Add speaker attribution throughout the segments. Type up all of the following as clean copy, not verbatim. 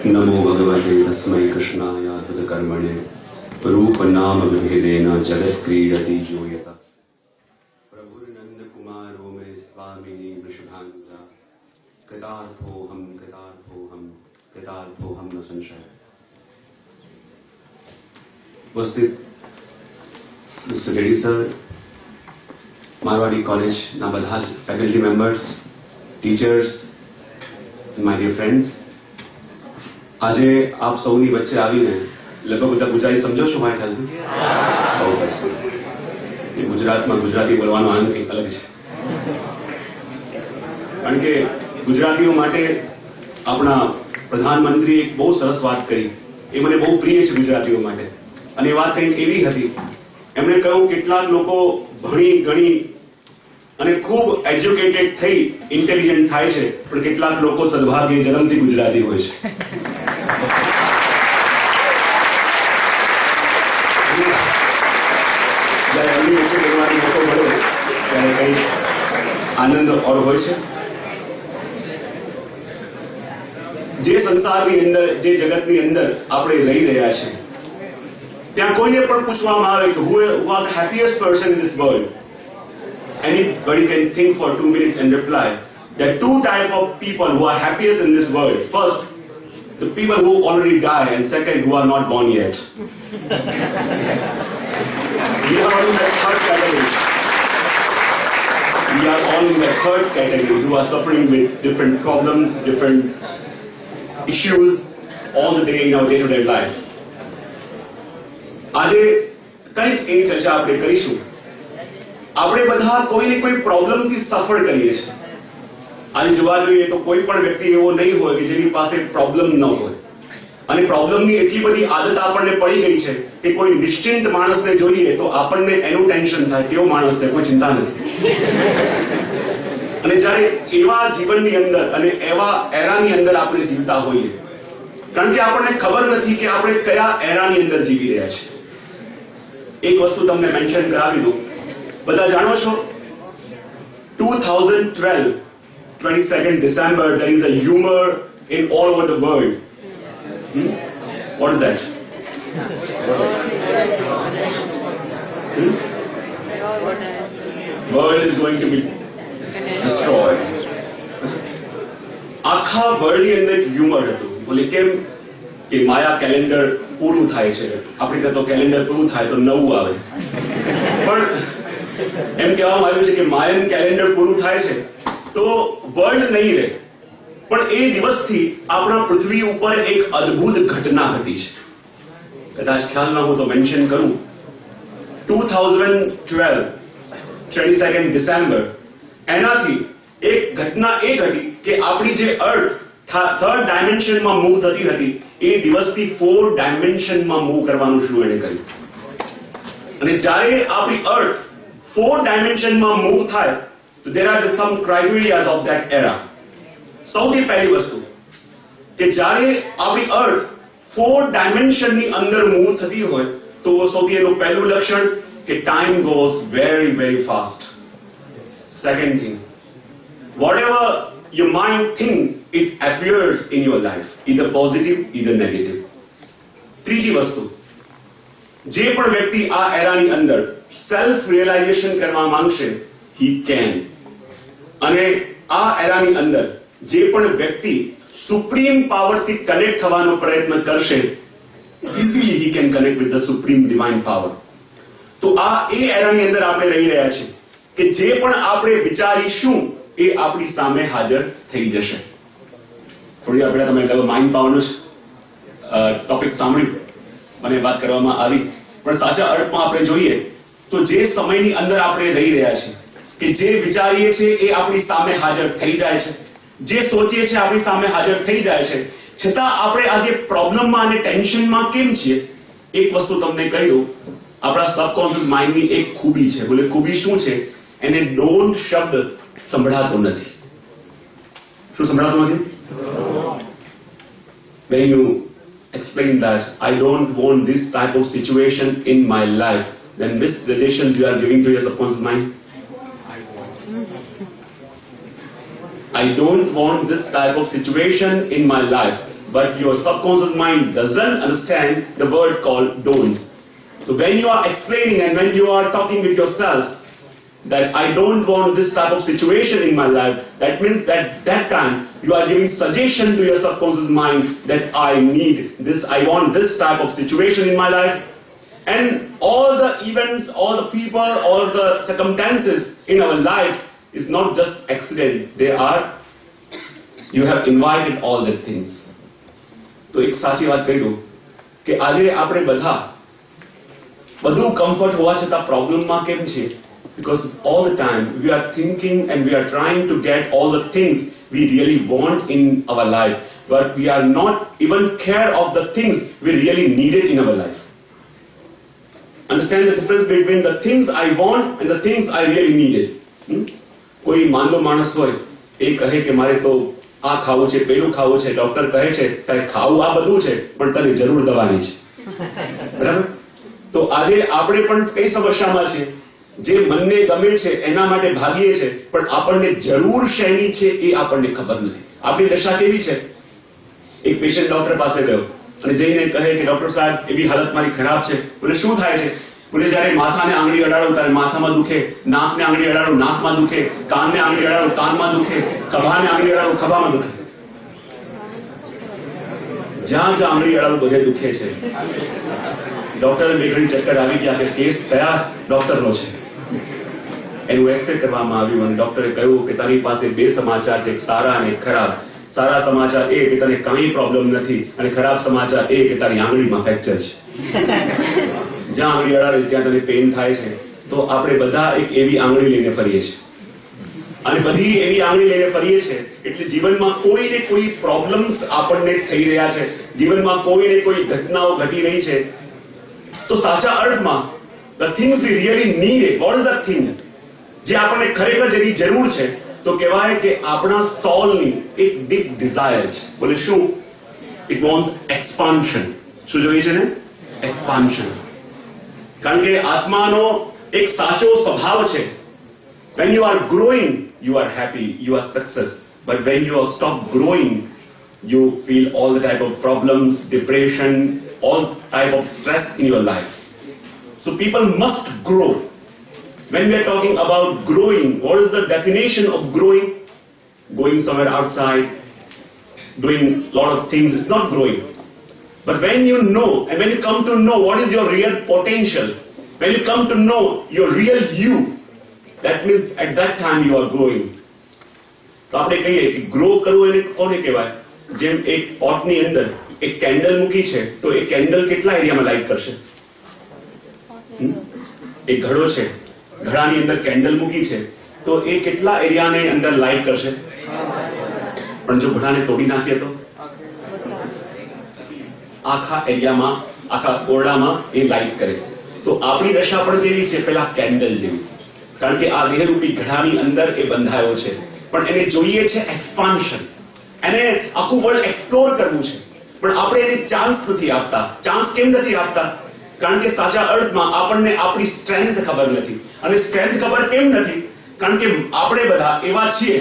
Speaker 1: नमो भगवते तस्मै कृष्णाय अद्भुतकर्मणे रूप नाम विभेदेन जगत क्रीडति यो यतः प्रभुर्नंद कुमारो मे स्वामिनी वृषभानुजा कृतार्थोऽहं न संशय। उपस्थित mister Reddy sir, Marwari college ना બધા જ faculty members, teachers, my dear friends, આજે આપ સૌની વચ્ચે આવીને લગભગ બધા ગુજરાતી સમજો છો મારા ખ્યાલથી? બહુ સરસ. એ ગુજરાતમાં ગુજરાતી બોલવાનો આનંદ કંઈક અલગ છે, કારણ કે ગુજરાતીઓ માટે આપણા પ્રધાનમંત્રી એક બહુ સરસ વાત કરી, એ મને બહુ પ્રિય છે ગુજરાતીઓ માટે. અને એ વાત કંઈક એવી હતી, એમણે કહ્યું કેટલાક લોકો ભણી ગણી અને ખૂબ એજ્યુકેટેડ થઈ ઇન્ટેલિજન્ટ થાય છે, પણ કેટલાક લોકો સદભાગ્યે જન્મથી ગુજરાતી હોય છે. જ્યારે એમની વચ્ચે બોલવાનો મોકો મળે ત્યારે કંઈ આનંદ ઓર હોય છે. જે સંસારની અંદર, જે જગતની અંદર આપણે રહી રહ્યા છીએ, ત્યાં કોઈને પણ પૂછવામાં આવે કે who are the happiest person in this world, anybody can think for 2 minutes and reply. There are two types of people who are happiest in this world. First, the people who already die, and second, who are not born yet. We are all in the third category. We are all in the third category who are suffering with different problems, different issues all the day in our day-to-day life. આજે કંઈક એની ચર્ચા આપણે કરીશું. આપણે બધા કોઈ ને કોઈ પ્રોબ્લેમથી સફર કરીએ છીએ. આજે જોવા જોઈએ તો કોઈ પણ વ્યક્તિ એવો નહીં હોય કે જેની પાસે પ્રોબ્લેમ ન હોય. અને પ્રોબ્લેમની એટલી બધી આદત આપણને પડી ગઈ છે કે કોઈ નિશ્ચિંત માણસને જોઈએ તો આપણને એનું ટેન્શન થાય, કેવો માણસ છે, કોઈ ચિંતા નથી. અને જ્યારે એવા જીવનની અંદર અને એવા એરાની અંદર આપણે જીવતા હોઈએ, કારણ કે આપણને ખબર નથી કે આપણે કયા એરાની અંદર જીવી રહ્યા છીએ. એક વસ્તુ તમને મેન્શન કરાવી દઉં. બધા જાણો છો 2012 22nd December there is a humor in all over the world. What is that? World is going to be destroyed. આખા વર્લ્ડની અંદર હ્યુમર હતું. બોલે કેમ કે માયા કેલેન્ડર પૂરું થાય છે, આપણી ત્યાં તો કેલેન્ડર પૂરું થાય તો નવું આવે, પણ એમ કહેવામાં આવ્યું છે કે માયન કેલેન્ડર પૂરું થાય છે તો વર્લ્ડ નહીં રહે. પણ એ દિવસથી આપણા પૃથ્વી ઉપર એક અદ્ભુત ઘટના ઘટી છે. કદાચ ખ્યાલ ન હોય તો મેન્શન કરું. 2012 22nd December એનાથી એક ઘટના એ ઘટી કે આપણી જે અર્થ થર્ડ ડાયમેન્શનમાં મૂવ થતી હતી, એ દિવસથી 4 ડાયમેન્શનમાં મૂવ કરવાનું શરૂ એને કર્યું. અને જ્યારે આપણી અર્થ 4 ડાયમેન્શનમાં મૂવ થાય તો there are some criteria of that era. સૌથી પહેલી વસ્તુ કે જ્યારે આપણી અર્થ 4 ડાયમેન્શનની અંદર મૂવ થતી હોય તો સૌથી એનું પહેલું લક્ષણ કે time goes very very fast. Second thing, whatever your mind think, it appears in your life, either positive, either negative. ત્રીજી વસ્તુ, જે પણ વ્યક્તિ આ એરાની અંદર સેલ્ફ રિયલાઇઝેશન કરવા માંગશે, he can. અને આ એરાની અંદર જે પણ વ્યક્તિ સુપ્રીમ પાવરથી કનેક્ટ થવાનો પ્રયત્ન કરશે, easily he can connect with the supreme divine power. તો આ એ એરાની અંદર આપણે રહી રહ્યા છીએ કે જે પણ આપણે વિચારીશું એ આપણી સામે હાજર થઈ જશે. થોડી વાર પહેલા તમે કહ્યું માઇન્ડ પાવરનું ટોપિક સાંભળ્યું, મને વાત કરવામાં આવી, પણ સાચા અર્થમાં આપણે જોઈએ તો જે સમયની અંદર આપણે રહી રહ્યા છીએ કે જે વિચારીએ છીએ એ આપણી સામે હાજર થઈ જાય છે, જે સોચીએ છીએ આપણી સામે હાજર થઈ જાય છે, છતાં આપણે આજે પ્રોબ્લેમમાં અને ટેન્શનમાં કેમ છીએ? એક વસ્તુ તમને કહી દઉં, આપણા સબકોન્શિયસ માઇન્ડની એક ખૂબી છે. બોલે ખૂબી શું છે? એને ડોન્ટ શબ્દ સંભળાતો નથી. શું સંભળાતો નથી? When you explain that I don't want this type of situation in my life, then which suggestions you are giving to your subconscious mind? I don't want this type of situation in my life. but your subconscious mind doesn't understand the word called don't. So when you are explaining and when you are talking with yourself that I don't want this type of situation in my life, that means that time you are giving suggestion to your subconscious mind that I need this, I want this type of situation in my life. And all the events, all the people, all the circumstances in our life is not just accident. They are, you have invited all the things. તો એક સાચી વાત કહી દઉં કે આજે આપણે બધું કમ્ફર્ટ હોવા છતાં પ્રોબ્લેમમાં કેમ છે? Because all the time we are thinking and we are trying to get all the things we really want in our life, but we are not even care of the things we really needed in our life. Understand the difference between the things I want and the things I really needed. કોઈ માંદો માણસ હોય એ કહે કે મારે તો આ ખાવું છે, પેલું ખાવું છે, ડોક્ટર કહે છે તારે ખાવું આ બધું છે પણ તને જરૂર દવાની છે. બરાબર? તો આજે આપણે પણ કઈ સમસ્યામાં છે? જે મનને ગમે છે એના માટે ભાગીએ છે પણ આપણને જરૂર શેની છે એ આપણને ખબર નથી. આપણી દશા કેવી છે? એક પેશન્ટ ડોક્ટર પાસે ગયો અને જઈને કહે કે ડોક્ટર સાહેબ એવી હાલત મારી ખરાબ છે. બોલે શું થાય છે? બોલે જ્યારે માથાને આંગળી અડાડો ત્યારે માથામાં દુખે, નાકને આંગળી અડાડો નાકમાં દુખે, કાનને આંગળી અડાડો કાનમાં દુખે, ખભાને આંગળી અડાડો ખભામાં દુખે. જ્યાં જ્યાં આંગળી અડાડો બધે દુખે છે. ડોક્ટરે બે ઘડી ચક્કર આવી ગયા કે કેસ કયા ડોક્ટરનો છે. એનું એક્સરે કરવામાં આવ્યું અને ડોક્ટરે કહ્યું કે તારી પાસે બે સમાચાર છે, એક સારા અને એક ખરાબ. સારા સમાચાર એ કે તને કંઈ પ્રોબ્લેમ નથી અને ખરાબ સમાચાર એ કે તારી આંગળીમાં ફ્રેક્ચર છે. જ્યાં આંગળી અડાડે ત્યાં તને પેઇન થાય છે. તો આપણે બધા એક એવી આંગળી લઈને ફરીએ છીએ અને બધી એવી આંગળી લઈને ફરીએ છીએ એટલે જીવનમાં કોઈ ને કોઈ પ્રોબ્લેમ્સ આપણને થઈ રહ્યા છે, જીવનમાં કોઈ ને કોઈ ઘટનાઓ ઘટી રહી છે. તો સાચા અર્થમાં the things we really need, what is that thing જે આપણને ખરેખર જેની જરૂર છે? તો કહેવાય કે આપણા સોલની એક ડીપ ડિઝાયર છે. બોલે શું? It wants expansion. શું જોઈએ છે ને? એક્સપાન્શન. કારણ કે આત્માનો એક સાચો સ્વભાવ છે. when you are growing you are happy, you are success, but when you stop growing you feel all the type of problems, depression, all type of stress in your life. So people must grow. When we are talking about growing, what is the definition of growing? Going somewhere outside, doing a lot of things is not growing. But when you know and when you come to know what is your real potential, when you come to know your real you, that means at that time you are growing. તો આપણે કહીએ કે grow કરવું એને કોને કહેવાય? જેમ એક પોટની અંદર એક કેન્ડલ મૂકી છે તો એ કેન્ડલ કેટલા એરિયામાં લાઇટ કરશે? એક ઘડો છે, ઘડાની અંદર કેન્ડલ મૂકી છે તો એ કેટલા એરિયાને અંદર લાઇટ કરશે? પણ જો ઘડાને તોડી નાખીએ તો આખા એરિયામાં, આખા ઓરડામાં એ લાઇટ કરે. તો આપણી દશા પણ કેવી છે? પેલા કેન્ડલ જેવી. કારણ કે આ દેહરૂપી ઘડાની અંદર એ બંધાયો છે પણ એને જોઈએ છે એક્સપાન્શન. એને આખું વર્લ્ડ એક્સપ્લોર કરવું છે પણ આપણે એને ચાન્સ નથી આપતા. ચાન્સ કેમ નથી આપતા? કારણ કે સાચા અર્થમાં આપણને આપણી સ્ટ્રેન્થ ખબર નથી. અને સ્ટ્રેન્થ ખબર કેમ નથી? કારણ કે આપણે બધા એવા છીએ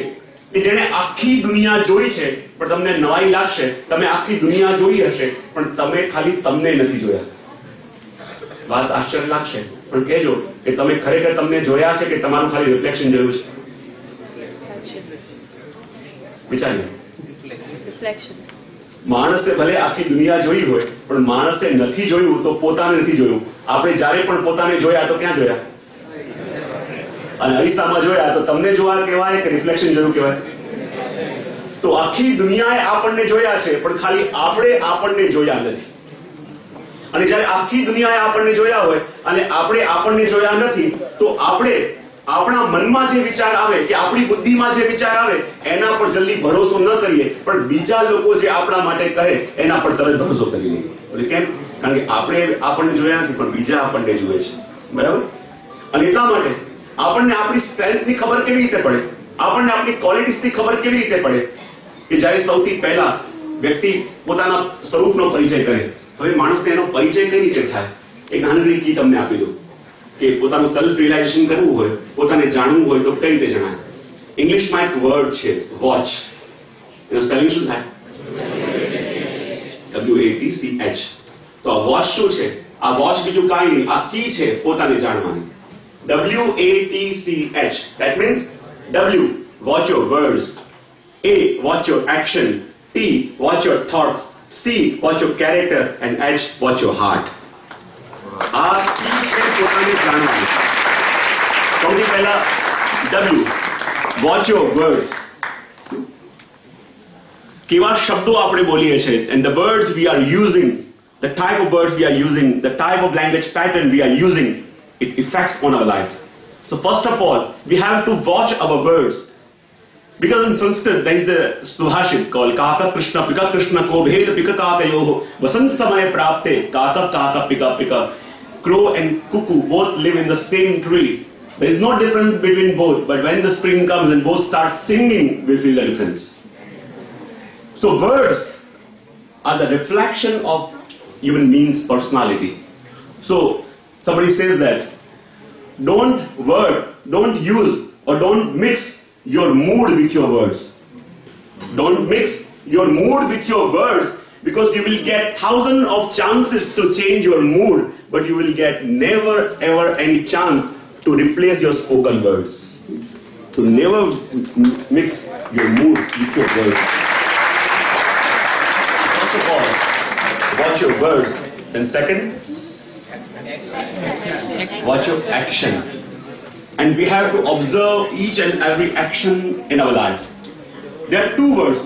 Speaker 1: કે જેને આખી દુનિયા જોઈ છે પણ તમને નવાઈ લાગશે. તમે આખી દુનિયા જોઈ હશે પણ તમે ખાલી તમને નથી જોયા. વાત આશ્ચર્ય લાગશે પણ કહેજો કે તમે ખરેખર તમને જોયા છે કે તમારું ખાલી રિફ્લેક્શન જોયું છે? વિચારીએ. માણસે ભલે આખી દુનિયા જોઈ હોય પણ માણસે નથી જોયું તો પોતાને નથી જોયું. આપણે જ્યારે પણ પોતાને જોયા તો ક્યાં જોયા? અને અરીસામાં જોયા તો તમને જોવા કહેવાય કે રિફ્લેક્શન જોયું કહેવાય? તો આખી દુનિયાએ આપણને જોયા છે પણ ખાલી આપણે આપણને જોયા નથી. અને જ્યારે આખી દુનિયાએ આપણને જોયા હોય અને આપણે આપણને જોયા નથી તો આપણે આપણા મનમાં જે વિચાર આવે કે આપણી બુદ્ધિમાં જે વિચાર આવે એના પર જલ્દી ભરોસો ન કરીએ પણ બીજા લોકો જે આપણા માટે કહે એના પર તરત ભરોસો કરી લઈએ. એટલે કેમ? કારણ કે આપણે આપણને જોયા નથી પણ બીજા આપણને જુએ છે. બરાબર? અને એટલા માટે આપણને આપણી સ્ટ્રેન્થની ખબર કેવી રીતે પડે? આપણને આપણી ક્વોલિટીઝની ખબર કેવી રીતે પડે? કે જ્યારે સૌથી પહેલા વ્યક્તિ પોતાના સ્વરૂપનો પરિચય કરે. હવે માણસને એનો પરિચય કઈ રીતે થાય? એક નાની કી તમને આપી દઉં કે પોતાનું સેલ્ફ રિયલાઇઝેશન કરવું હોય, પોતાને જાણવું હોય તો કઈ રીતે જણાય? ઇંગ્લિશમાં એક વર્ડ છે વોચ. એનો સ્પેલિંગ શું થાય? WATCH. તો આ વોચ શું છે? આ વોચ બીજું કાંઈ નહીં, આ કી છે પોતાને જાણવાની. WATCH. That means W, watch your words. A, watch your action. T, watch your thoughts. C, watch your character. And H, watch your heart. આ કી છે પોતાને જાણવાની. સૌથી પહેલા W, watch your words. કેવા શબ્દો આપણે બોલીએ છીએ, and the words we are using, the type of words we are using, the type of language pattern we are using, it affects on our life. So first of all, we have to watch our words. Because in Sanskrit there is a subhashit called Kaka Krishna Pika Krishna Ko Bhed Pika Kakayoho Vasant Samaya Prapte Kaka Kaka Pika Pika. Crow and cuckoo both live in the same tree. There is no difference between both, but when the spring comes and both start singing, we feel the difference. So words are the reflection of human being's personality. So somebody says that don't use or don't mix your mood with your words. Don't mix your mood with your words, because you will get thousands of chances to change your mood, but you will get never ever any chance to replace your spoken words. So never mix your mood with your words. First of all, watch your words. Then second, watch your action. And we have to observe each and every action in our life. There are two words.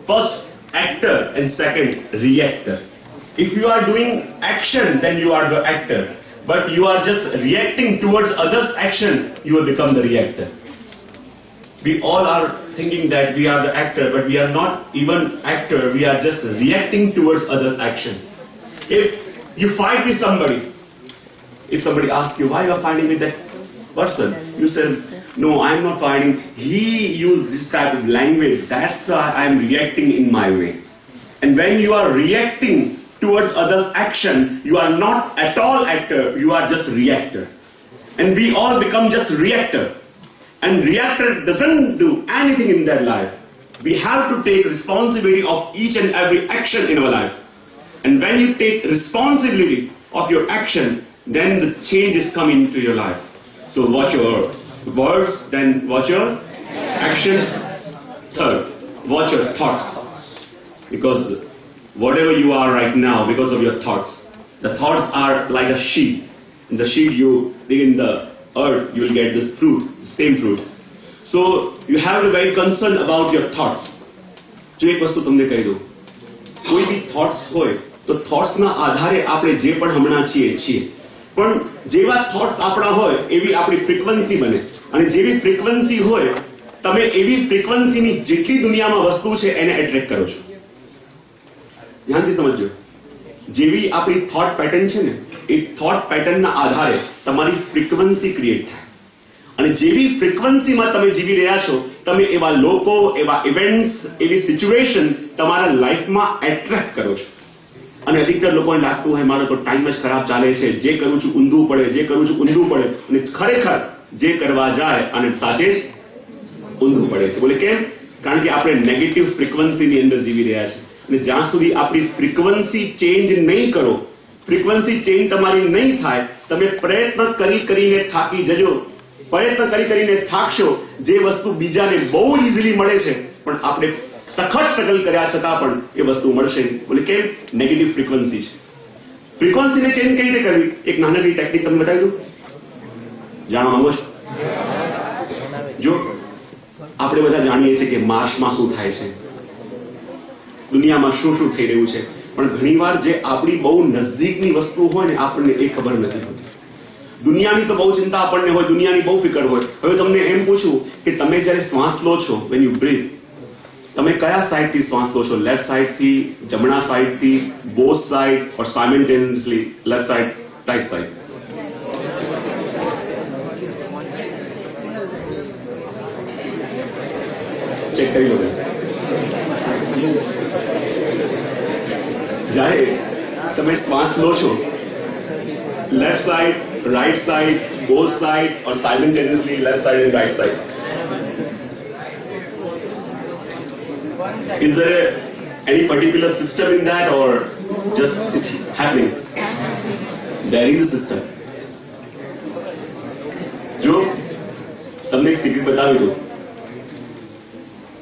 Speaker 1: First, actor, and second, reactor. If you are doing action, then you are the actor. But you are just reacting towards others' action, you will become the reactor. We all are thinking that we are the actor, but we are not even actor. We are just reacting towards others' action. If you fight with somebody, if somebody asks you why you are fighting with that person, you say, no, I am not fighting. He used this type of language. That's why I am reacting in my way. And when you are reacting towards others' action, you are not at all actor. You are just reactor. And we all become just reactor. And reactor doesn't do anything in their life. We have to take responsibility of each and every action in our life. And when you take responsibility of your action, then the changes come into your life. So watch your words, then watch your action. Third, watch your thoughts. Because whatever you are right now, because of your thoughts, the thoughts are like a seed. In the seed you dig in the earth, you will get this fruit, the same fruit. So you have to be very concerned about your thoughts. જો એક વસ્તુ તમને કહી દઉં, કોઈ બી thoughts હોય તો થોટ્સના આધારે આપણે જે પણ હમણાં છીએ. પણ જેવા થોટ્સ આપણા હોય એવી આપણી ફ્રીક્વન્સી બને, અને જેવી ફ્રીક્વન્સી હોય તમે એવી ફ્રીક્વન્સીની જેટલી દુનિયામાં વસ્તુ છે એને એટ્રેક્ટ કરો છો. ધ્યાનથી સમજજો, જેવી આપણી થોટ પેટર્ન છે ને, એ થોટ પેટર્નના આધારે તમારી ફ્રીક્વન્સી ક્રિએટ થાય. અને જેવી ફ્રીક્વન્સીમાં તમે જીવી રહ્યા છો, તમે એવા લોકો, એવા ઇવેન્ટ્સ, એવી સિચ્યુએશન તમારા લાઈફમાં એટ્રેક્ટ કરો છો. અને અધિકતર લોકોને લાગતું હોય મારો તો ટાઈમ જ ખરાબ ચાલે છે, જે કરું છું ઊંધું પડે, જે કરું છું ઊંધું પડે. અને ખરેખર જે કરવા જાય અને સાચે જ ઊંધું પડે છે. બોલે કેમ? કારણ કે આપણે નેગેટિવ ફ્રીક્વન્સીની અંદર જીવી રહ્યા છીએ. અને જ્યાં સુધી આપણી ફ્રીક્વન્સી ચેન્જ નહીં કરો, ફ્રીક્વન્સી ચેન્જ તમારી નહીં થાય, તમે પ્રયત્ન કરીને થાકી જજો. પ્રયત્ન કરીને થાકશો. જે વસ્તુ બીજાને બહુ ઇઝીલી મળે છે, પણ આપણે સખત સ્ટ્રગલ કર્યા છતાં પણ એ વસ્તુ મળશે. બોલે કેમ? નેગેટિવ ફ્રીક્વન્સી છે. ફ્રીક્વન્સીને ચેન્જ કઈ રીતે કરવી? એક નાનકડી ટેકનિક તમને બતાવી દઉં. જાણવા માંગો છો? જો આપણે બધા જાણીએ છીએ કે માર્સમાં શું થાય છે, દુનિયામાં શું શું થઈ રહ્યું છે, પણ ઘણીવાર જે આપણી બહુ નજદીકની વસ્તુ હોય ને આપણને એ ખબર નથી હોતી. દુનિયાની તો બહુ ચિંતા આપણને હોય, દુનિયાની બહુ ફિકર હોય. હવે તમને એમ પૂછું કે તમે જ્યારે શ્વાસ લો છો, વેન યુ બ્રીથ, તમે કયા સાઈડથી શ્વાસ લો છો? લેફ્ટ સાઈડથી, જમણા સાઈડથી, both side, or simultaneously left side, right side? Check કરી લો. જ્યારે તમે શ્વાસ લો છો, left side, right side, both side, or simultaneously left side and right side? Is there any particular system in that, or Just it's happening. There is a system. જો તમને એક સિક્રેટ બતાવી દઉં,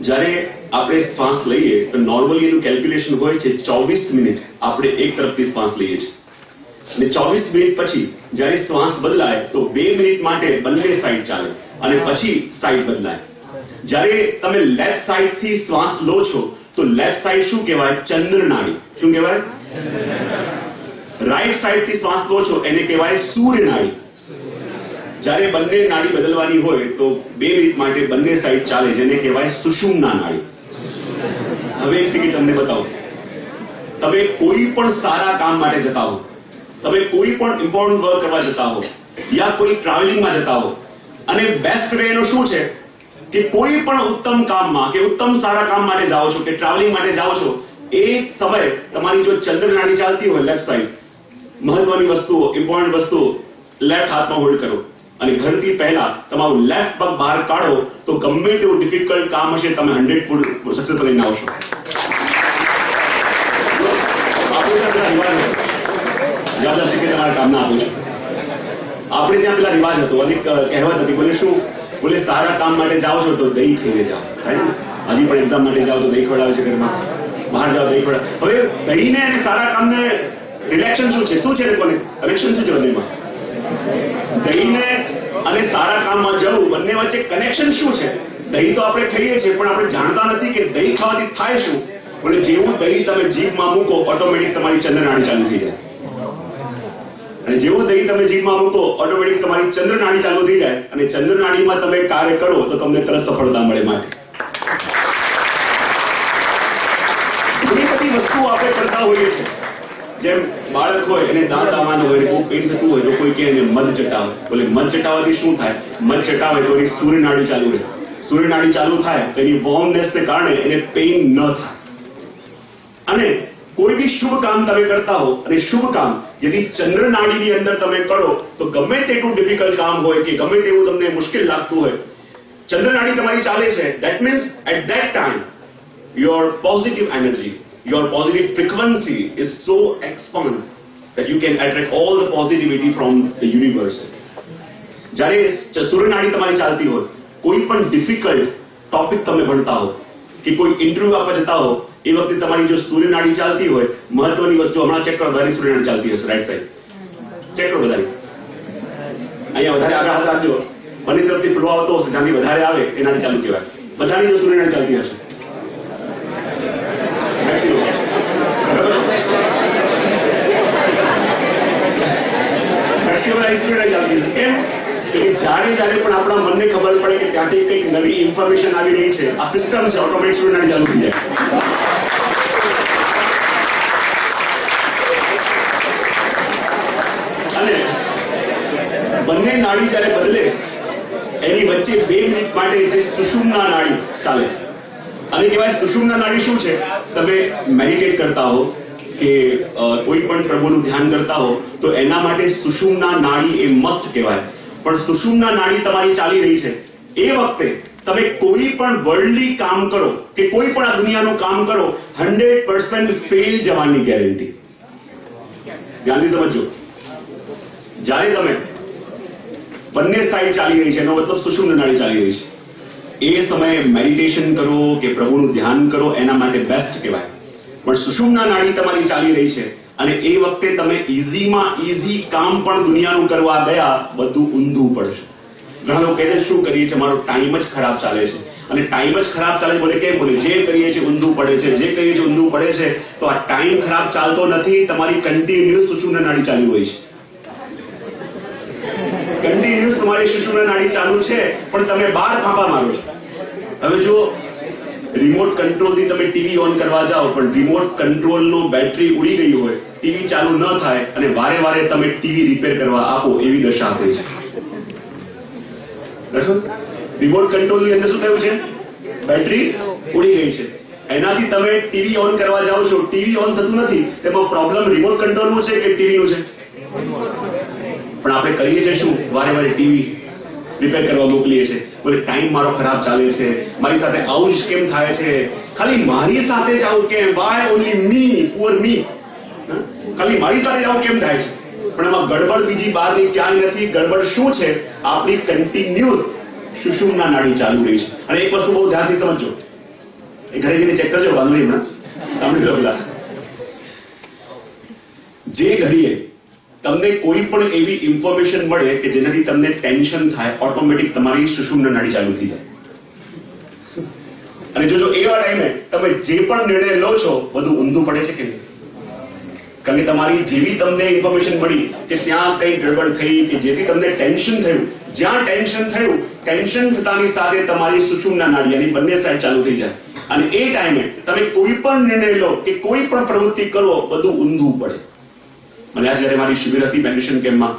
Speaker 1: જ્યારે આપણે શ્વાસ લઈએ તો નોર્મલી એનું કેલ્ક્યુલેશન હોય છે 24 મિનિટ આપણે એક તરફથી શ્વાસ લઈએ છીએ અને 24 મિનિટ પછી જ્યારે શ્વાસ બદલાય તો 2 મિનિટ માટે બંને સાઈડ ચાલે અને પછી સાઈડ બદલાય. જ્યારે તમે લેફ્ટ સાઈડથી શ્વાસ લો છો તો લેફ્ટ સાઈડ શું કહેવાય? ચંદ્ર નાડી. શું કહેવાય? રાઈટ સાઈડથી શ્વાસ લો છો એને કહેવાય સૂર્ય નાડી. જ્યારે બંને નાડી બદલવાની હોય તો 2 મિનિટ માટે બંને સાઈડ ચાલે જેને કહેવાય સુષુમ્ના નાડી. હવે એક સેકન્ડ તમને બતાવું. તમે કોઈ પણ સારા કામ માટે જતા હો, તમે કોઈ પણ ઇમ્પોર્ટન્ટ વર્ક કરવા જતા હો યા કોઈ ટ્રાવેલિંગમાં જતા હો અને બેસ્ટ વે એનો શું છે કે કોઈ પણ ઉત્તમ કામમાં કે ઉત્તમ સારા કામ માટે જાઓ છો કે ટ્રાવેલિંગ માટે જાઓ છો એ સમયે તમારી જો ચંદ્ર નાડી ચાલતી હોય લેફ્ટ સાઈડ, મહત્વની વસ્તુઓ ઇમ્પોર્ટન્ટ વસ્તુઓ લેફ્ટ હાથમાં હોલ્ડ કરો અને ઘરથી પહેલા તમારું લેફ્ટ પગ બહાર કાઢો તો ગમે તેવું ડિફિકલ્ટ કામ હશે તમે 100% સક્સેસ લઈને આવશો. આપણે ત્યાં પેલા રિવાજ હતો, યાદ હશે કે તમારા કામના આપું છું. આપણે ત્યાં પેલા રિવાજ હતો અને કહેવત હતી, બોલે શું? બોલે સારા કામ માટે જાઓ છો તો દહીં ખાઈને જાઓ. હજી પણ એક્ઝામ માટે જાઓ તો દહીં ખવડાવે છે ઘરમાં, બહાર જાઓ દહીં ખવડાવે. હવે દહીંને અને સારા કામને રિલેક્શન શું છે? શું છે લોકોને કનેક્શન શું છે બંનેમાં? દહીંને અને સારા કામમાં જવું બંને વચ્ચે કનેક્શન શું છે? દહીં તો આપણે ખાઈએ છીએ પણ આપણે જાણતા નથી કે દહીં ખાવાથી થાય શું. અને જેવું દહીં તમે જીભમાં મૂકો ઓટોમેટિક તમારી ચંદ્ર નાડી ચાલુ થઈ જાય અને જેવું દહીં તમે જીભમાં મૂકો ઓટોમેટિક તમારી ચંદ્ર નાડી ચાલુ થઈ જાય અને ચંદ્ર નાડીમાં તમે કાર્ય કરો તો તમને તરત સફળતા મળે. માટે ઘણી બધી વસ્તુઓ આપણે કરતા હોઈએ છીએ. જેમ બાળક હોય એને દાંત આવવાનું હોય, બહુ પેઇન થતું હોય તો કોઈ કહે એને મધ ચટાવે. બોલે મધ ચટાવવાથી શું થાય? મધ ચટાવે તો એની સૂર્ય નાડી ચાલુ રહે. સૂર્ય નાડી ચાલુ થાય તો એની વોર્મનેસને કારણે એને પેઇન ન થાય. અને કોઈ બી શુભ કામ તમે કરતા હો અને શુભ કામ यदि ચંદ્ર નાડીની અંદર તમે કરો તો ગમે તેટલું ડિફિકલ્ટ કામ હોય કે ગમે તેવું તમને મુશ્કેલ લાગતું હોય, ચંદ્ર નાડી તમારી ચાલે છે. That means at that time your positive energy, your positive frequency is so expand that you can attract all the positivity from the universe. જ્યારે સૂર્ય નાડી તમારી ચાલતી હોય, કોઈ પણ ડિફિકલ્ટ ટોપિક તમે ભણતા હો કે કોઈ ઇન્ટરવ્યુ આપવા જતા હો એ વખતે તમારી જો સૂર્ય નાડી ચાલતી હોય, મહત્વની વસ્તુ હમણાં ચેક કરો, બધાની સૂર્ય નાડી ચાલતી હશે રાઈટ સાઈડ. ચેક કરો બધાની. અહીંયા વધારે આગળ હાથ રાખજો. બંને તરફથી ફ્લો આવતો હશે, જ્યાંથી વધારે આવે એ નાડી ચાલુ કહેવાય. બધાની જો સૂર્ય નાડી ચાલતી હશે કેમ? જ્યારે જ્યારે પણ આપણા મનને ખબર પડે કે ત્યાંથી કંઈક નવી ઇન્ફોર્મેશન આવી રહી છે, આ સિસ્ટમ છે, ઓટોમેટિક સૂર્ય નાડી ચાલુ થઈ જાય. અને બંને નાડી જ્યારે બદલે એની વચ્ચે 2 મિનિટ માટે જે સુષુમ્ના નાડી ચાલે અને કહેવાય સુષુમ્ના નાડી શું છે? તમે મેડિટેટ કરતા હો કે કોઈ પણ પ્રભુનું ધ્યાન કરતા હો તો એના માટે સુષુમ્ના નાડી એ મસ્ટ કહેવાય. પણ સુષુમ્ના નાડી તમારી ચાલી રહી છે એ વખતે તમે કોઈ પણ વર્લ્ડલી કામ કરો કે કોઈ પણ આ દુનિયાનું કામ કરો 100% ફેલ જવાની ગેરંટી. ધ્યાનથી સમજો. જ્યારે તમે બંને સાઈડ ચાલી રહી છે એનો મતલબ સુષુમ્ના નાડી ચાલી રહી છે, એ સમયે મેડિટેશન કરો કે પ્રભુનું ધ્યાન કરો એના માટે બેસ્ટ કહેવાય. પણ સુષુમ્ના નાડી તમારી ચાલી રહી છે અને એ વખતે તમે ઇઝીમાં ઇઝી કામ પણ દુનિયાનું કરવા ગયા, બધું ઊંધું પડશે. ઘણા લોકો કહે છે શું કરીએ છીએ, મારો ટાઈમ જ ખરાબ ચાલે છે. અને ટાઈમ જ ખરાબ ચાલે બોલે કેમ? બોલે જે કરીએ છીએ ઊંધું પડે છે, જે કરીએ છીએ ઊંધું પડે છે. તો આ ટાઈમ ખરાબ ચાલતો નથી, તમારી કન્ટિન્યુઅસ સુષુમ્ના નાડી ચાલુ હોય છે. કન્ટિન્યુઅસ તમારી સુષુમ્ના નાડી ચાલુ છે પણ તમે 12 ફાંફા મારો છો. હવે જો રિમોટ કંટ્રોલથી તમે ટીવી ઓન કરવા જાઓ પણ રિમોટ કંટ્રોલનો બેટરી ઉડી ગઈ હોય, ટીવી ચાલુ ન થાય અને વારે વારે તમે ટીવી રિપેર કરવા આપો એવી દશા આપે છે. રિમોટ કંટ્રોલની અંદર શું થયું છે? બેટરી ઉડી ગઈ છે. એનાથી તમે ટીવી ઓન કરવા જાઓ છો, ટીવી ઓન થતું નથી. તેમાં પ્રોબ્લેમ રિમોટ કંટ્રોલનું છે કે ટીવીનું છે? પણ આપણે કરીએ છીએ શું? વારે વારે ટીવી રિપેર કરવા મોકલીએ છીએ. બોલે ટાઈમ મારો ખરાબ ચાલે છે, મારી સાથે આવું જ કેમ થાય છે, ખાલી મારી સાથે જ આવું કેમ, વાય ઓનલી મી, પુઅર મી. ખાલી મારી સાથે આવું કેમ થાય છે? પણ એમાં ગડબડ બીજી બહારની ક્યાંય નથી. ગડબડ શું છે? આપણી કન્ટિન્યુઅસ સુષુમ્ના નાડી ચાલુ રહી છે. અને એક વસ્તુ બહુ ધ્યાનથી સમજો, એ ઘરે જઈને ચેક કરજો, વાંધો નહીં, હમણાં સાંભળી લો પેલા. જે ઘડીએ તમને કોઈ પણ એવી ઇન્ફોર્મેશન મળે કે જેનાથી તમને ટેન્શન થાય, ઓટોમેટિક તમારી સુષુમ્ના નાડી ચાલુ થઈ જાય. અને જોજો એવા ટાઈમે તમે જે પણ નિર્ણય લો છો બધું ઊંધું પડે છે કે નહીં? કારણ કે તમારી જેવી તમને ઇન્ફોર્મેશન મળી કે ત્યાં કઈ ગડબડ થઈ કે જેથી તમને ટેન્શન થયું, જ્યાં ટેન્શન થયું, ટેન્શન થતાની સાથે તમારી સુષુમ્ના નાડી અને બંને સાઈડ ચાલુ થઈ જાય. અને એ ટાઈમે તમે કોઈ પણ નિર્ણય લો કે કોઈ પણ પ્રવૃત્તિ કરો બધું ઊંધું પડે. મને આ જયારે મારી શિબિર હતી મેડિટેશન કેમ્પમાં,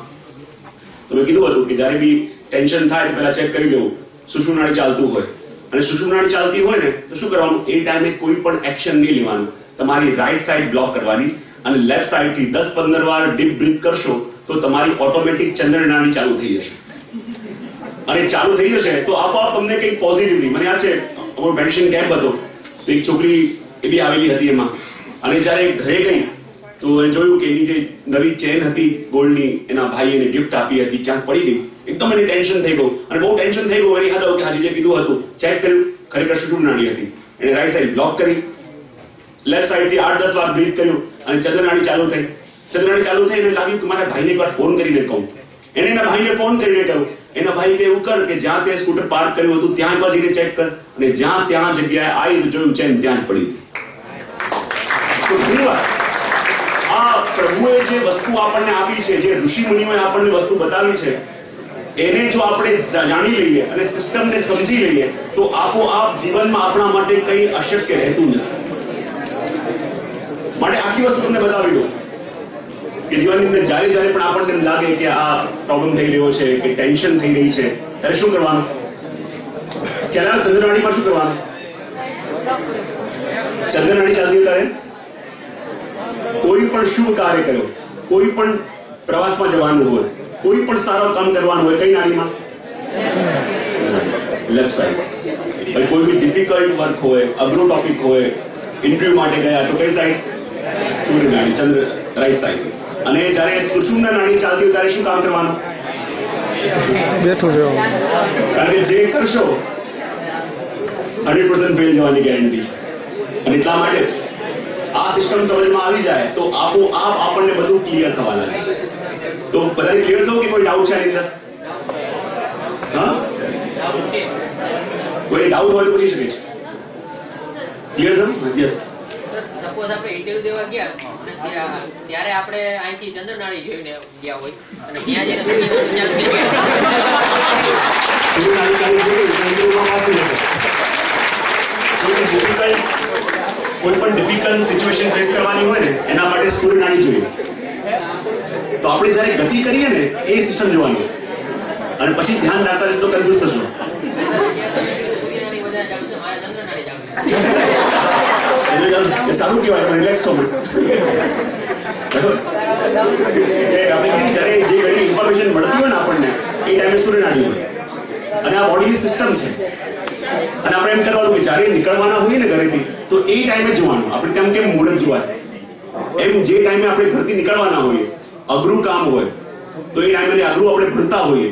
Speaker 1: તો મેં કીધું હતું કે જયારે બી ટેન્શન થાય પહેલા ચેક કરી લેવું સુષુમ્ના નાડી ચાલતું હોય. અને સુષુમ્ના નાડી ચાલતી હોય ને તો શું કરવાનું? એ ટાઈમે કોઈ પણ એક્શન નહીં લેવાનું. તમારી રાઈટ સાઈડ બ્લોક કરવાની અને લેફ્ટ સાઈડથી 10-15 વાર ડીપ બ્રીથ કરશો તો તમારી ઓટોમેટિક ચંદ્ર નાડી ચાલુ થઈ જશે. અને ચાલુ થઈ જશે તો આપોઆપ તમને કંઈક પોઝિટિવલી, મને આ છે અમારો મેડિટેશન કેમ્પ હતો તો એક છોકરી એ બી આવેલી હતી એમાં, અને જયારે ઘરે ગઈ તો એ જોયું કે એની જે નવી ચેન હતી ગોલ્ડની, એના ભાઈ એને ગિફ્ટ આપી હતી, ક્યાંક પડી ગઈ. એકદમ એને ટેન્શન થઈ ગયું અને બહુ ટેન્શન થઈ ગયું. એની યાદ આવ્યું કે હાજી જે કીધું હતું ચેક કર્યું, ખરેખર સુષુમ્ના નાડી હતી. એને રાઈટ સાઈડ બ્લોક કરી, લેફ્ટ સાઈડથી 8-10 વાર બ્રીથ કર્યું અને ચંદ્ર નાડી ચાલુ થઈ. ચંદ્ર નાડી ચાલુ થઈ એને લાગ્યું કે મારા ભાઈને એકવાર ફોન કરીને કહું. એને એના ભાઈને ફોન કરીને કહ્યું. એના ભાઈ એવું કર કે જ્યાં તે સ્કૂટર પાર્ક કર્યું હતું ત્યાં એકવાર જઈને ચેક કર, અને જ્યાં ત્યાં જગ્યાએ આવી જોયું ચેન ત્યાં જ પડી. તો ઘણી વાર આ પ્રભુએ જે વસ્તુ આપણને આપી છે, જે ઋષિ મુનિઓએ આપણને વસ્તુ બતાવી છે, એને જો આપણે જાણી લઈએ અને સિસ્ટમને સમજી લઈએ તો આપોઆપ જીવનમાં આપણા માટે કંઈ અશક્ય રહેતું નથી. માટે આખી વસ્તુ તમને બતાવી દો કે જીવનની અંદર જ્યારે જ્યારે પણ આપણને એમ લાગે કે આ પ્રોબ્લેમ થઈ રહ્યો છે કે ટેન્શન થઈ રહી છે, ત્યારે શું કરવાનું? ખ્યાલ ચંદ્ર નાડીમાં શું કરવાનું? ચંદ્ર નાડી ચાલતી ત્યારે કોઈ પણ શુભ કાર્ય કર્યો, કોઈ પણ પ્રવાસમાં જવાનું હોય, કોઈ પણ સારો કામ કરવાનું હોય, કઈ નાડીમાં? Left side. કોઈ બી ડિફિકલ્ટ વર્ક હોય, અઘરો ટોપિક હોય, ઇન્ટરવ્યુ માટે ગયા તો કઈ સાઈડ? સૂર્ય નાડી, ચંદ્ર રાઈટ સાઈડ. અને જયારે સુષુમ્ના નાડી ચાલતી હોય ત્યારે શું કામ કરવાનું? બેઠું રહેવાનું. કારણ કે જે કરશો 100% ફેલ જવાની ગેરંટી છે. અને એટલા માટે આ સિસ્ટમ સમજમાં આવી જાય તો આપોઆપ આપણને બધું ક્લિયર થવા લાગે. તો બધાને ક્લિયર થયું કે કોઈ ડાઉટ છે આની અંદર? હા, કોઈ ડાઉટ હોય પૂછી શકે છે. ક્લિયર થયું? યસ.
Speaker 2: સપોઝ આપણે ઇન્ટરવ્યુ દેવા ગયા ત્યારે આપણે અહીંથી ચંદ્ર નાડી જોઈને ગયા હોય અને ત્યાં જઈને
Speaker 1: કોઈ પણ ડિફિકલ્ટ સિચ્યુએશન ફેસ કરવાની હોય ને એના માટે સૂર્ય નાડી જોઈએ. તો આપણે જયારે ગતિ કરીએ ને એ સિસ્ટમ જોવાની, અને પછી ધ્યાન રાખતા તો કન્ફ્યુઝ થશો. સારું કહેવાય, રિલેક્સ થો. આપણે જયારે જે ઘણી ઇન્ફોર્મેશન મળતી હોય ને આપણને એ ટાઈમે સૂર્ય નાડી હોય, અને આ બોડીની સિસ્ટમ છે. અને આપણે એમ કરવાનું કે જયારે નીકળવાના હોઈએ ને ઘરેથી તો એ ટાઈમે જોવાનું. આપણે તેમ કેમ મુહૂર્ત જોવાય, એમ જે ટાઈમે આપણે ઘરથી નીકળવાના હોઈએ, અઘરું કામ હોય તો એ ટાઈમે અઘરું આપણે ભણતા હોઈએ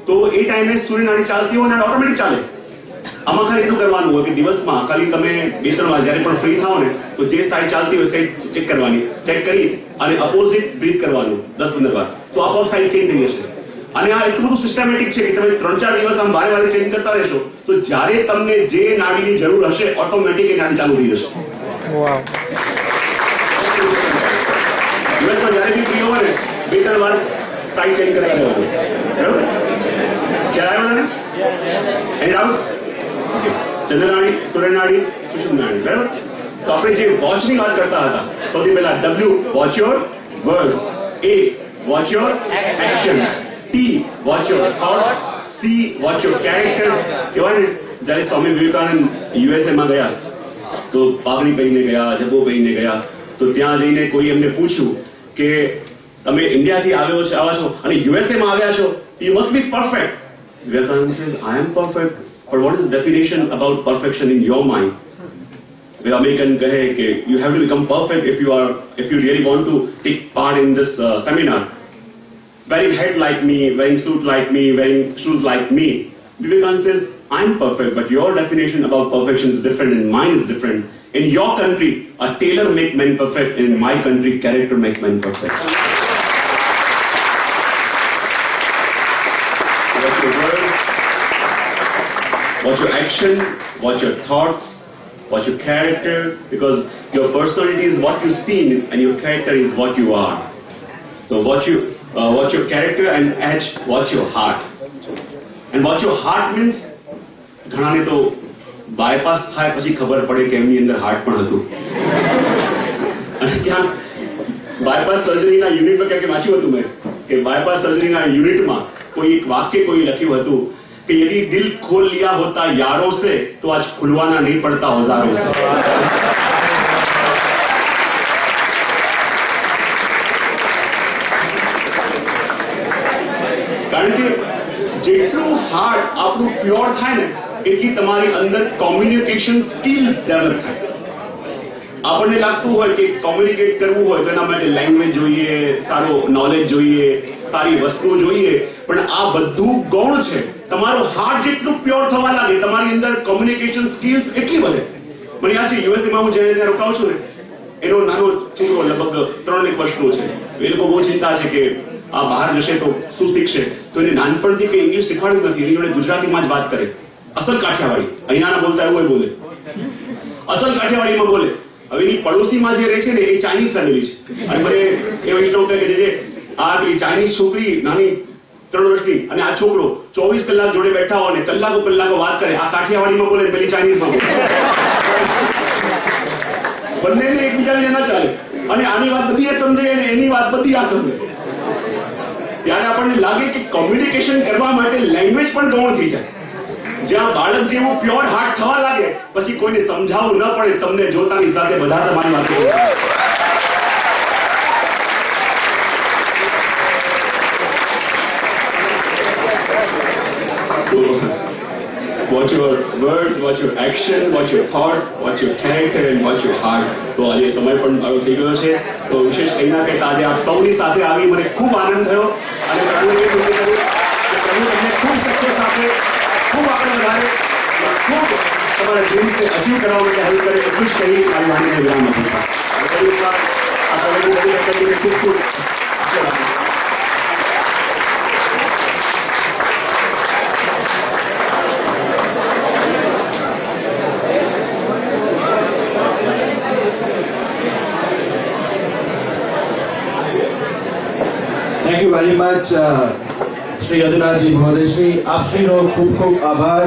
Speaker 1: તો એ ટાઈમે સૂર્ય નાડી ચાલતી હોય અને ઓટોમેટિક ચાલે. આમાં ખાલી એટલું કરવાનું હોય કે દિવસમાં ખાલી તમે 2-3 વાર જયારે પણ ફ્રી થાવ ને તો જે સાઈડ ચાલતી હોય સાઈડ ચેક કરવાની, ચેક કરી અને અપોઝિટ બ્રીથ કરવાનું 10-15 વાર, તો આપોઆપ સાઈડ ચેન્જ થઈ જશે. અને આ એટલું બધું સિસ્ટમેટિક છે કે તમે 3-4 દિવસ આમ વારે ચેન્જ કરતા રહેશો તો જ્યારે તમને જે નાડીની જરૂર હશે ઓટોમેટિક એ નાડી ચાલુ થઈ જશે. દિવસમાં જયારે બી ફ્રી હોય ને 2-3 વાર સાઈડ ચેન્જ કરતા રહેવાનું. બરાબર? ખ્યાલ આવ્યો ને? એની ડાઉટ? ચંદ્ર નાડી, સૂર્ય નાડી, સુષુમ્ના નાડી. બરાબર? તો આપણે જે વોચની વાત કરતા હતા, સૌથી પહેલા W watch your words, A watch your action, T watch your thoughts, C watch your character. કહેવાય ને જયારે સ્વામી વિવેકાનંદ USA માં ગયા તો પાઘડી પહેરીને ગયા, જબ્બો પહેરીને ગયા, તો ત્યાં જઈને કોઈ એમને પૂછ્યું કે તમે ઇન્ડિયાથી આવ્યા છો અને USA માં આવ્યા છો, you must be perfect. Vivekananda says I am perfect, but what is the definition about perfection in your mind? American kahe ke you have to become perfect if you really want to take part in this seminar. Wearing hat like me, wearing suit like me, wearing shoes like me. Vivekananda says, I'm perfect, but your definition about perfection is different and mine is different. In your country, a tailor make men perfect. In my country, character make men perfect. Watch your words, watch your action, watch your thoughts, watch your character, because your personality is what you see and your character is what you are. So watch your character and edge, watch your heart. And watch your heart means, ઘણાને તો bypass થાય પછી ખબર પડે કે એમની અંદર heart પણ હતું. અને ત્યાં બાયપાસ સર્જરીના યુનિટમાં ક્યાંક વાંચ્યું હતું મેં કે બાયપાસ સર્જરીના યુનિટમાં કોઈ એક વાક્ય કોઈ લખ્યું હતું कि यदि दिल खोल लिया होता यारों से तो आज खुलवाना नहीं पड़ता औजारों से. कारण કે જેટલું હાર્ટ આપણું પ્યોર થાય ને એટલી તમારી અંદર કોમ્યુનિકેશન સ્કિલ્સ ડેવલપ થાય. આપણને લાગતું હોય કે કોમ્યુનિકેટ કરવું હોય તો એના માટે લેંગ્વેજ જોઈએ, સારો નોલેજ જોઈએ, સારી વસ્તુઓ જોઈએ, પણ આ બધું ગૌણ છે. તમારું હાર્ટ જેટલું પ્યોર થવા લાગે તમારી અંદર કોમ્યુનિકેશન સ્કિલ્સ એટલી વધે. મને યાદ છે યુએસએમાં હું જ્યારે ત્યાં રોકાઉં છું ને, એનો નાનો છોકરો લગભગ 3-1 વર્ષનો છે. એ લોકો બહુ ચિંતા છે કે આ બહાર જશે તો શું શીખશે, તો એને નાનપણથી કંઈ ઇંગ્લિશ શીખવાડ્યું નથી. એની જોડે ગુજરાતીમાં જ વાત કરે. અસલ કાઠિયાવાડી, અહીંયાના બોલતા એવું બોલે, અસલ કાઠિયાવાડીમાં બોલે. હવે એની પડોશીમાં જે રહે છે ને એ ચાઇનીઝ ફેમિલી છે. અને મને એ વૈષ્ણવ કહે કે જે આ પેલી ચાઇનીઝ છોકરી નાની 3 વર્ષની અને આ છોકરો 24 કલાક જોડે બેઠા હોય ને કલાકો વાત કરે. આ કાઠિયાવાડીમાં બોલે, પેલી ચાઇનીઝમાં બોલે. બંનેને એકબીજાને ના ચાલે. અને આની વાત બધી એ સમજે અને એની વાત બધી આ સમજે. ત્યારે આપણને લાગે કે કોમ્યુનિકેશન કરવા માટે લેંગ્વેજ પણ ગૌણ થઈ જાય. જ્યાં બાળક જેવું પ્યોર હાર્ટ થવા લાગે પછી કોઈને સમજાવવું ન પડે, તમને જોતાની સાથે બધા તમારી વાત કરે. Watch your words, watch your action, watch your thoughts, watch your character and watch your heart. તો આજે સમય પણ મારો થઈ ગયો છે, તો વિશેષ કંઈ ના કહેતા આજે આપ સૌની સાથે આવી મને ખૂબ આનંદ થયો અને પ્રભુને વિનંતી કરું કે પ્રભુ તમને ખૂબ સક્સેસ આપે, ખૂબ આગળ વધારે, ખૂબ તમારા ડ્રીમ્સને અચીવ કરવા માટે હેલ્પ કરે. એટલું જ કહી મારી વાણીને વિરામ આપું છું. આ પ્રભુની બધી એકેડમીને ખૂબ ખૂબ આશીર્વાદ.
Speaker 3: Thank you very much, Shri યદુનાથજી મહોદયશ્રી. આપશ્રીનો ખૂબ ખૂબ આભાર.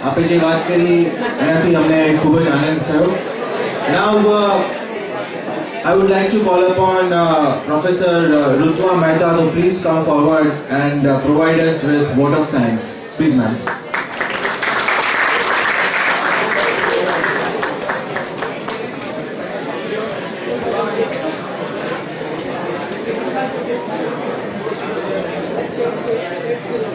Speaker 3: આપે જે વાત કરી એનાથી અમને ખૂબ જ આનંદ થયો. Now I would like to call upon Professor Rutwa Mehta to please come forward and provide us with vote of thanks. Please, ma'am.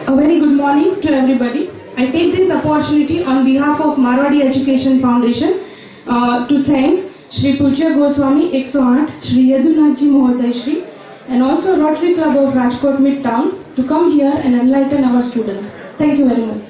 Speaker 4: A very good morning to everybody. I take this opportunity on behalf of Marwadi Education Foundation to thank Shri Pujya Goswami 108, Shri Yadunathji Mohoday Shri, and also Rotary Club of Rajkot Midtown to come here and enlighten our students. Thank you very much.